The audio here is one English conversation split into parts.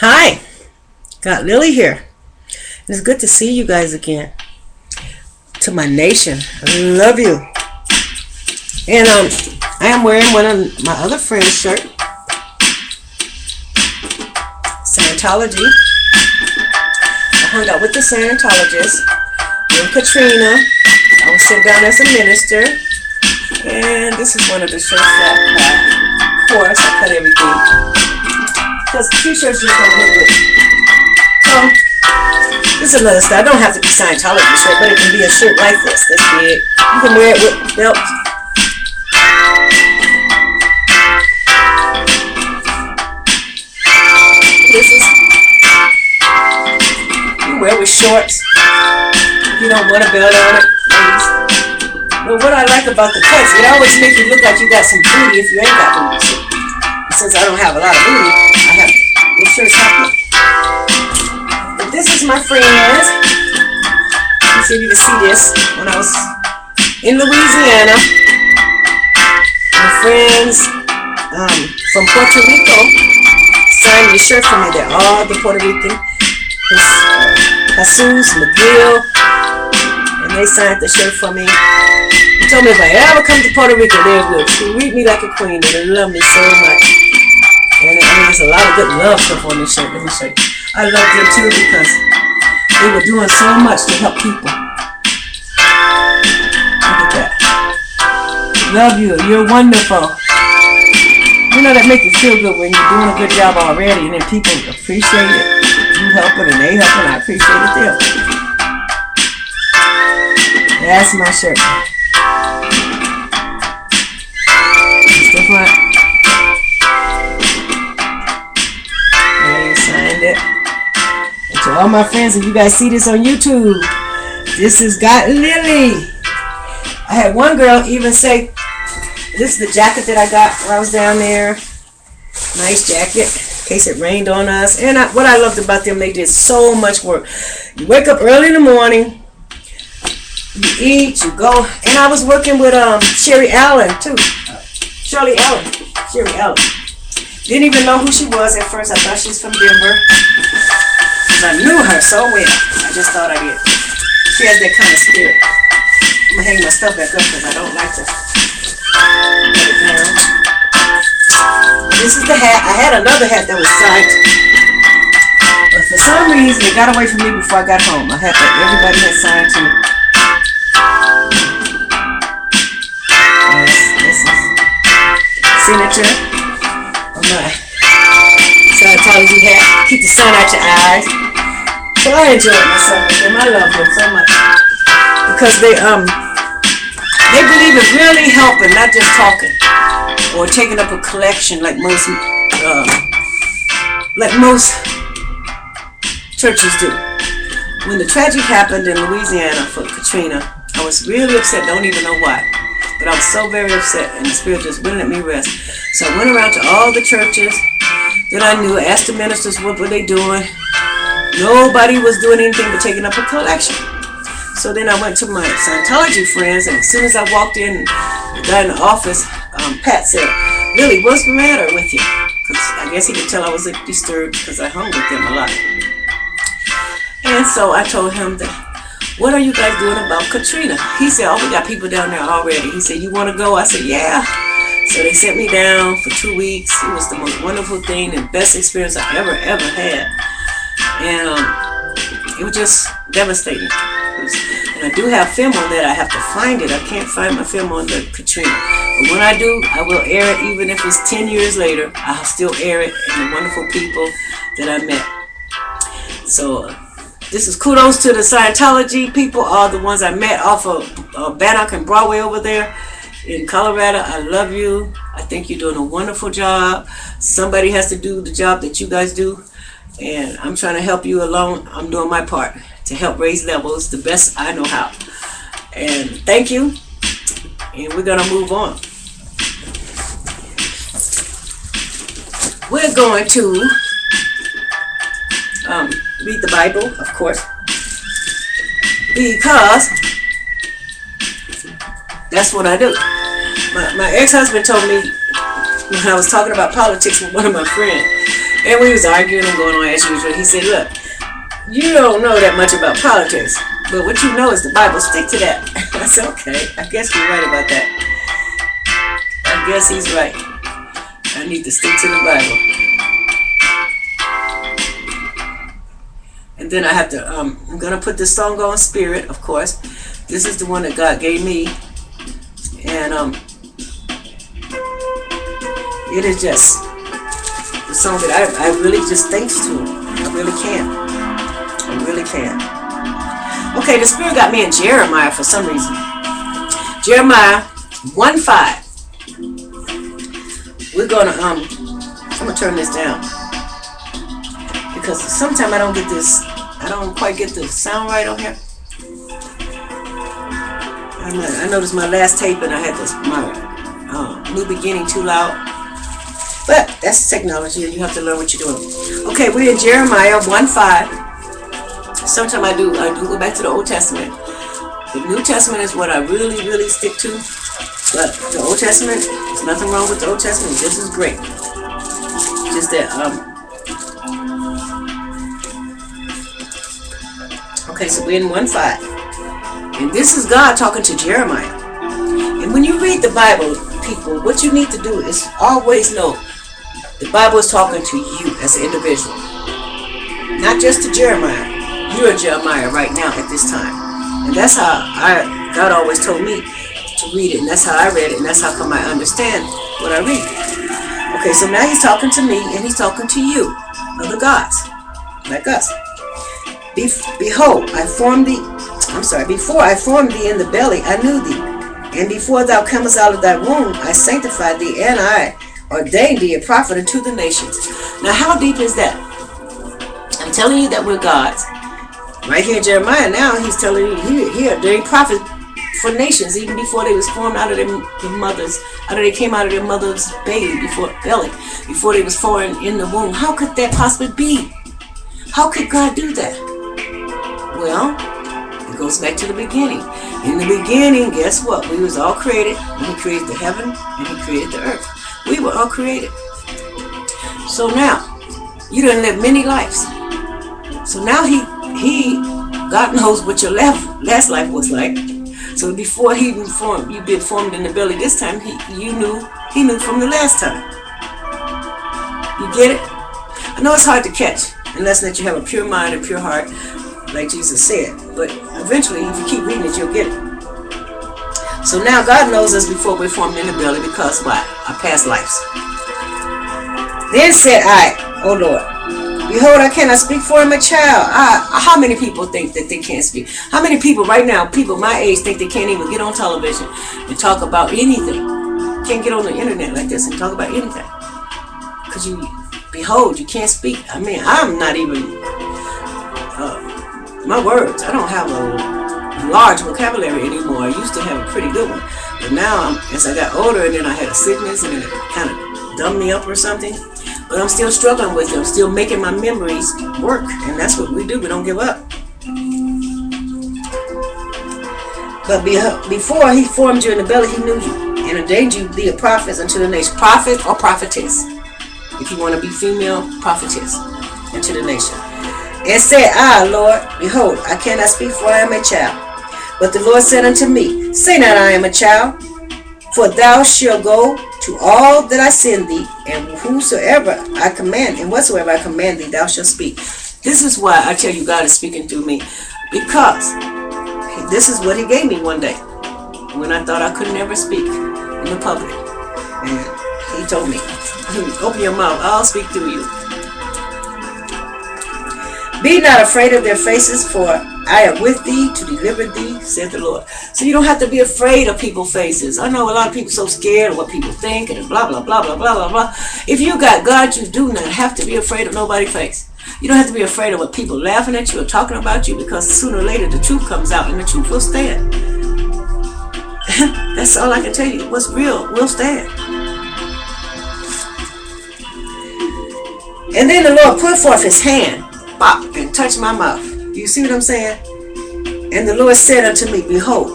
Hi, got Lily here. It's good to see you guys again. To my nation, I love you. And I am wearing one of my other friend's shirt, Scientology. I hung out with the Scientologists. I'm Katrina. I was sent down as a minister, and this is one of the shirts that I cut. Of course, I cut everything because t-shirts just don't look good. So this is another style. It don't have to be Scientology shirt, but it can be a shirt like this. That's big. You can wear it with belts. This is, you wear it with shorts. You don't want a belt on it, please. But what I like about the cuts, it always makes you look like you got some booty if you ain't got booty. Since I don't have a lot of booty, I have this shirt's happy. But this is my friends. Let me see if you can see this. When I was in Louisiana, my friends from Puerto Rico signed the shirt for me. They're all the Puerto Rican. Jesus, McGill, and they signed the shirt for me. They told me if I ever come to Puerto Rico, they will treat me like a queen. They love me so much. And there's a lot of good love stuff on this shirt. Let me show you. I love them too because they were doing so much to help people. Look at that. Love you. You're wonderful. You know that make you feel good when you're doing a good job already, and then people appreciate it. You helping and they helping. I appreciate it too. That's my shirt. It's the front. There you signed it. And to all my friends, if you guys see this on YouTube, this is godlili. I had one girl even say, this is the jacket that I got when I was down there. Nice jacket. In case it rained on us. And what I loved about them, they did so much work. You wake up early in the morning, you eat, you go. And I was working with Sherry Allen too. Sherry Allen. Didn't even know who she was at first. I thought she was from Denver. Because I knew her so well. I just thought I did. She has that kind of spirit. I'm going to hang my stuff back up because I don't like to let it down. This is the hat. I had another hat that was signed, but for some reason it got away from me before I got home. A hat that everybody had signed to me. Yes, this is signature of my Scientology hat. Keep the sun out your eyes. So I enjoyed myself with them. I love them so much because they believe in really helping, not just talking. Or taking up a collection like most churches do. When the tragedy happened in Louisiana for Katrina, I was really upset. Don't even know why, but I was so very upset, and the spirit just wouldn't let me rest. So I went around to all the churches that I knew, asked the ministers what were they doing. Nobody was doing anything but taking up a collection. So then I went to my Scientology friends, and as soon as I walked in, the guy in the office, Pat said, "Lily, what's the matter with you?" Because I guess he could tell I was disturbed because I hung with them a lot. And so I told him that, "What are you guys doing about Katrina?" He said, "Oh, we got people down there already." He said, "You want to go?" I said, "Yeah." So they sent me down for 2 weeks. It was the most wonderful thing and best experience I ever had. And it was just devastating. And I do have film on that. I have to find it. I can't find my film on the Katrina. But when I do, I will air it. Even if it's 10 years later, I'll still air it, and the wonderful people that I met. So this is kudos to the Scientology people, all the ones I met off of Bannock and Broadway over there in Colorado. I love you. I think you're doing a wonderful job. Somebody has to do the job that you guys do, and I'm trying to help you along. I'm doing my part to help raise levels the best I know how. And thank you. And we're going to move on. We're going to read the Bible, of course, because that's what I do. My ex-husband told me when I was talking about politics with one of my friends, And we was arguing and going on as usual. He said, look, you don't know that much about politics, but what you know is the Bible. Stick to that. I said, okay, I guess you're right about that. I guess he's right. I need to stick to the Bible. And then I have to, I'm going to put this song on Spirit, of course. This is the one that God gave me. And it is just the song that I really just thanks to. I really can. I really can. Okay, the Spirit got me in Jeremiah for some reason. Jeremiah 1:5. We're gonna I'm gonna turn this down because sometimes I don't quite get the sound right on here. I noticed my last tape and I had my New Beginning too loud. But that's technology and you have to learn what you're doing. Okay, we're in Jeremiah 1:5. Sometimes I do go back to the Old Testament. The New Testament is what I really, really stick to. But the Old Testament, there's nothing wrong with the Old Testament. This is great. Just that, okay, so we're in 1:5. And this is God talking to Jeremiah. And when you read the Bible, people, what you need to do is always know the Bible is talking to you as an individual. Not just to Jeremiah. You're Jeremiah right now at this time. And that's how God always told me to read it. And that's how I read it. And that's how come I understand what I read. Okay, so now he's talking to me and he's talking to you, other gods, like us. Behold, before I formed thee in the belly, I knew thee. And before thou comest out of thy womb, I sanctified thee, and I ordained thee a prophet unto the nations. Now, how deep is that? I'm telling you that we're gods. Right here in Jeremiah, now he's telling you, he ordained prophets for nations, even before they was formed out of their mothers, they came out of their mother's belly, before they was formed in the womb. How could that possibly be? How could God do that? Well, it goes back to the beginning. In the beginning, guess what? We was all created. And he created the heaven and he created the earth. We were all created. So now, you done lived many lives. So now God knows what your last life was like. So before he even formed, you've been formed in the belly this time, he knew from the last time. You get it? I know it's hard to catch, unless that you have a pure mind and pure heart, like Jesus said. But eventually, if you keep reading it, you'll get it. So now God knows us before we're formed in the belly because why? Our past lives. Then said I, O Lord, behold, I cannot speak for him a child. How many people think that they can't speak? How many people right now, people my age, think they can't even get on television and talk about anything? Can't get on the internet like this and talk about anything. Because behold, you can't speak. I mean, I'm not even, my words, I don't have a large vocabulary anymore. I used to have a pretty good one. But now, as I got older and then I had a sickness and it kind of dumbed me up or something. But I'm still struggling with it. I'm still making my memories work. And that's what we do. We don't give up. But before he formed you in the belly, he knew you. And ordained you to be a prophet unto the nation. Prophet or prophetess. If you want to be female, prophetess unto the nation. And said, Lord, behold, I cannot speak, for I am a child. But the Lord said unto me, say not I am a child, for thou shalt go to all that I send thee, and whatsoever I command thee, thou shalt speak. This is why I tell you God is speaking through me, because this is what he gave me one day when I thought I could never speak in the public. And he told me, open your mouth, I'll speak through you. Be not afraid of their faces, for I am with thee to deliver thee, said the Lord. So you don't have to be afraid of people's faces. I know a lot of people are so scared of what people think and blah, blah, blah, blah, blah, blah, blah. If you got God, you do not have to be afraid of nobody's face. You don't have to be afraid of what people laughing at you or talking about you, because sooner or later the truth comes out and the truth will stand. That's all I can tell you. What's real will stand. And then the Lord put forth his hand, pop, and touched my mouth. You see what I'm saying? And the Lord said unto me, behold,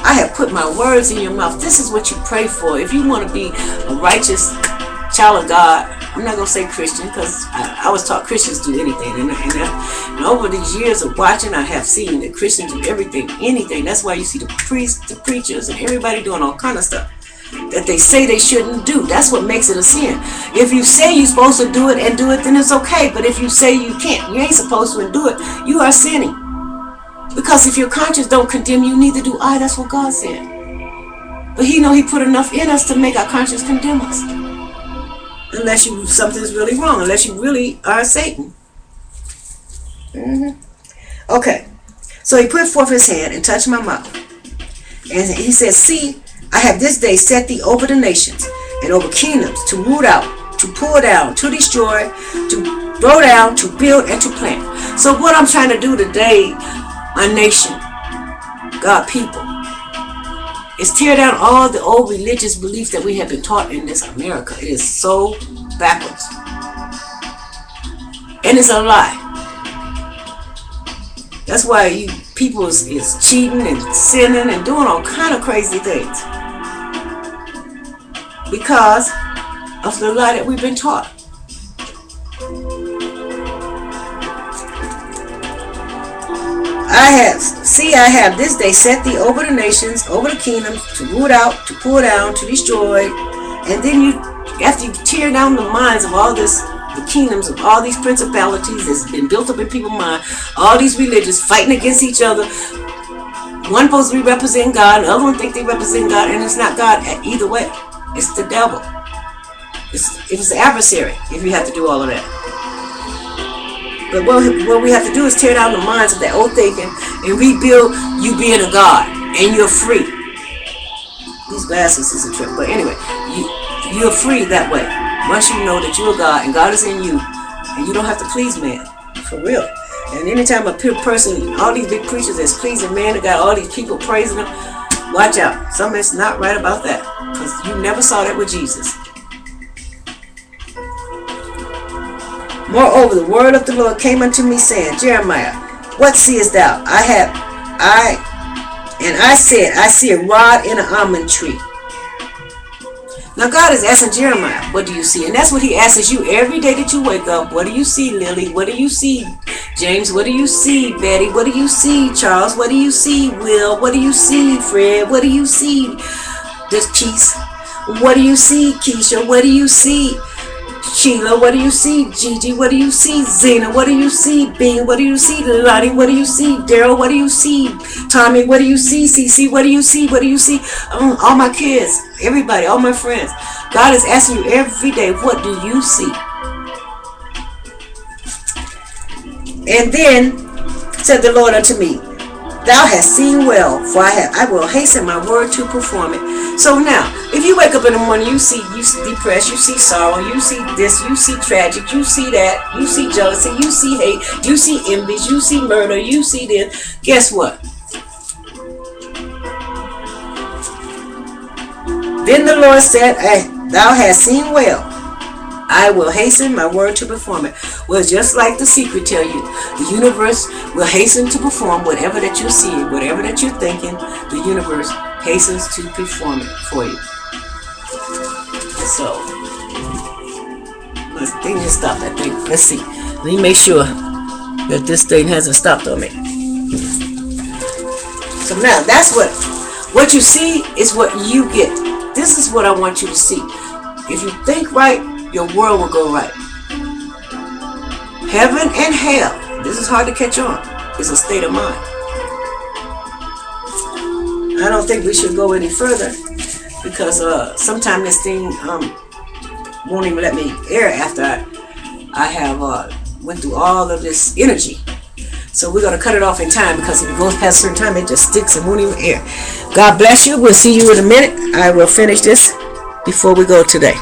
I have put my words in your mouth. This is what you pray for. If you want to be a righteous child of God, I'm not going to say Christian, because I was taught Christians do anything. And over these years of watching, I have seen that Christians do everything, anything. That's why you see the priests, the preachers, and everybody doing all kind of stuff that they say they shouldn't do. That's what makes it a sin. If you say you're supposed to do it and do it, then it's okay. But if you say you can't, you ain't supposed to and do it, you are sinning. Because if your conscience don't condemn you, neither do I. That's what God said. But He know He put enough in us to make our conscience condemn us. Unless something's really wrong. Unless you really are Satan. Okay. So He put forth His hand and touched my mouth. And He said, see, I have this day set thee over the nations and over kingdoms to root out, to pull down, to destroy, to throw down, to build, and to plant. So what I'm trying to do today, our nation, God people, is tear down all the old religious beliefs that we have been taught in this America. It is so backwards. And it's a lie. That's why people is cheating and sinning and doing all kind of crazy things. Because of the lie that we've been taught. I have this day set thee over the nations, over the kingdoms, to root out, to pull down, to destroy. And then after you tear down the minds of all this, the kingdoms of all these principalities that's been built up in people's mind, all these religions fighting against each other. One supposed to be representing God, the other one think they represent God, and it's not God either way. It's the devil. It's the adversary if you have to do all of that. But what we have to do is tear down the minds of that old thinking and rebuild you being a God, and you're free. These glasses is a trick, but anyway, you're free that way. Once you know that you're a God and God is in you, and you don't have to please man, for real. And anytime a person, all these big preachers that's pleasing man, they got all these people praising them, watch out. Something's not right about that, because you never saw that with Jesus. Moreover, the word of the Lord came unto me, saying, Jeremiah, what seest thou? I said, I see a rod in an almond tree. Now God is asking Jeremiah, what do you see? And that's what He asks you every day that you wake up. What do you see, Lily? What do you see, James? What do you see, Betty? What do you see, Charles? What do you see, Will? What do you see, Fred? What do you see, this Keith? What do you see, Keisha? What do you see, Sheila? What do you see, Gigi? What do you see, Zena? What do you see, Bing? What do you see, Lonnie? What do you see, Daryl? What do you see, Tommy? What do you see, Cece? What do you see? What do you see? All my kids, everybody, all my friends. God is asking you every day, what do you see? And then said the Lord unto me, thou hast seen well, for I will hasten my word to perform it. So now, if you wake up in the morning, you see depression, you see sorrow, you see this, you see tragic, you see that, you see jealousy, you see hate, you see envy, you see murder, you see this. Guess what? Then the Lord said, thou hast seen well, I will hasten my word to perform it. Well, just like the secret tell you, the universe will hasten to perform whatever that you're seeing, whatever that you're thinking, the universe hastens to perform it for you. So, this thing has stopped, I think. Let's see. Let me make sure that this thing hasn't stopped on me. So now, that's what you see is what you get. This is what I want you to see. If you think right, your world will go right. Heaven and hell, this is hard to catch on, is a state of mind. I don't think we should go any further, because sometimes this thing won't even let me air after I have went through all of this energy. So we're going to cut it off in time, because if it goes past a certain time, it just sticks and won't even air. God bless you. We'll see you in a minute. I will finish this before we go today.